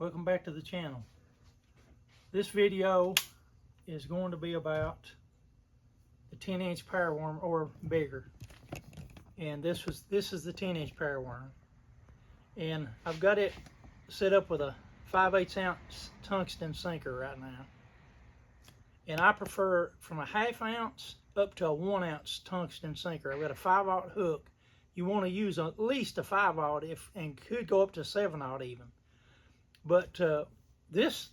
Welcome back to the channel. This video is going to be about the 10-inch power worm or bigger. And this is the 10-inch power worm. And I've got it set up with a 5/8 ounce tungsten sinker right now. And I prefer from a 1/2 ounce up to a 1 ounce tungsten sinker. I've got a 5/0 hook. You want to use at least a 5/0 and could go up to 7/0 even. But this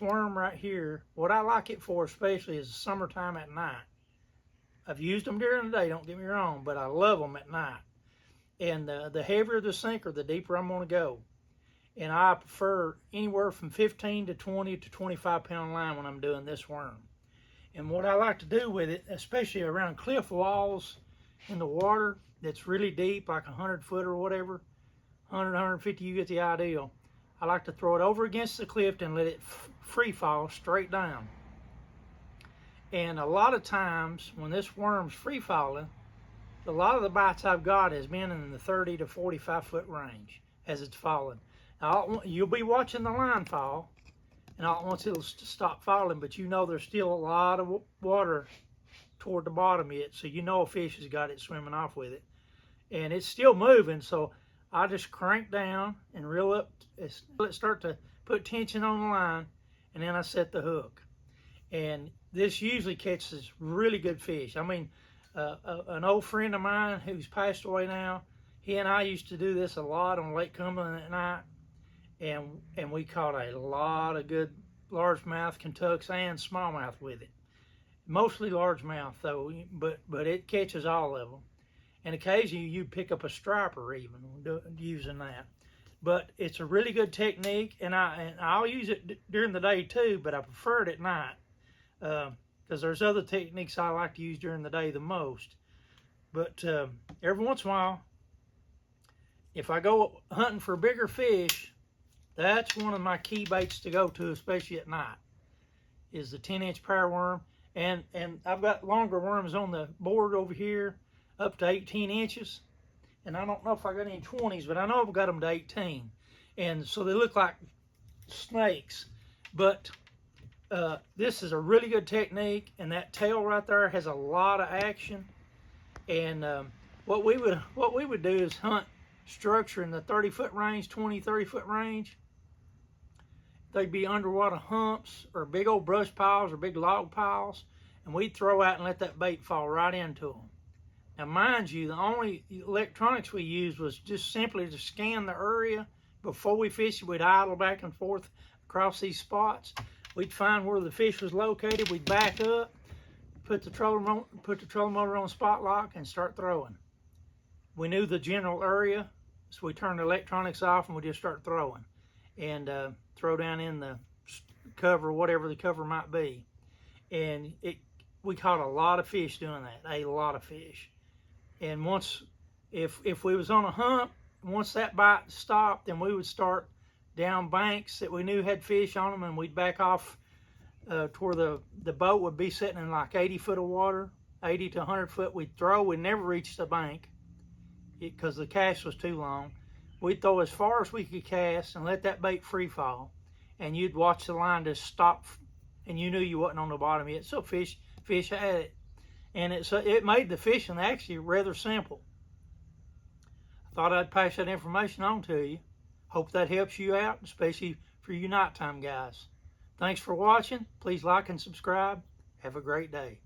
worm right here, what I like it for especially is summertime at night. I've used them during the day, don't get me wrong, but I love them at night. And the heavier the sinker, the deeper I'm going to go. And I prefer anywhere from 15 to 20 to 25 pound line when I'm doing this worm. And what I like to do with it, especially around cliff walls in the water that's really deep, like 100 foot or whatever, 100, 150, you get the idea. I like to throw it over against the cliff and let it free fall straight down. And a lot of times when this worm's free falling, a lot of the bites I've got has been in the 30 to 45 foot range as it's falling. Now, you'll be watching the line fall, and once it'll stop falling, but you know there's still a lot of water toward the bottom yet, so you know a fish has got it swimming off with it. And it's still moving, so I just crank down and reel up, let it start to put tension on the line, and then I set the hook. And this usually catches really good fish. I mean, an old friend of mine who's passed away now, he and I used to do this a lot on Lake Cumberland at night, and we caught a lot of good largemouth, Kentucks, and smallmouth with it. Mostly largemouth though, but it catches all of them. And occasionally you pick up a striper even using that. But it's a really good technique, and I'll use it during the day too, but I prefer it at night because there's other techniques I like to use during the day the most. But every once in a while, if I go hunting for bigger fish, that's one of my key baits to go to, especially at night, is the 10-inch power worm. And I've got longer worms on the board over here, up to 18 inches. And I don't know if I got any 20s, but I know I've got them to 18. And so they look like snakes. But this is a really good technique, and that tail right there has a lot of action. And what we would do is hunt structure in the 30 foot range, 20, 30 foot range. They'd be underwater humps or big old brush piles or big log piles, and we'd throw out and let that bait fall right into them. Now, mind you, the only electronics we used was just simply to scan the area. Before we fished, we'd idle back and forth across these spots. We'd find where the fish was located. We'd back up, put the trolling motor on spot lock, and start throwing. We knew the general area, so we turned the electronics off and we just start throwing. And throw down in the cover, whatever the cover might be. And we caught a lot of fish doing that, a lot of fish. And once, if we was on a hump, once that bite stopped, then we would start down banks that we knew had fish on them, and we'd back off to where the boat would be sitting in like 80 foot of water, 80 to 100 foot. We'd throw, we'd never reach the bank because the cast was too long. We'd throw as far as we could cast and let that bait free fall, and you'd watch the line just stop, and you knew you wasn't on the bottom yet. So fish had it, and it made the fishing actually rather simple. I thought I'd pass that information on to you. Hope that helps you out, especially for you nighttime guys. Thanks for watching. Please like and subscribe. Have a great day.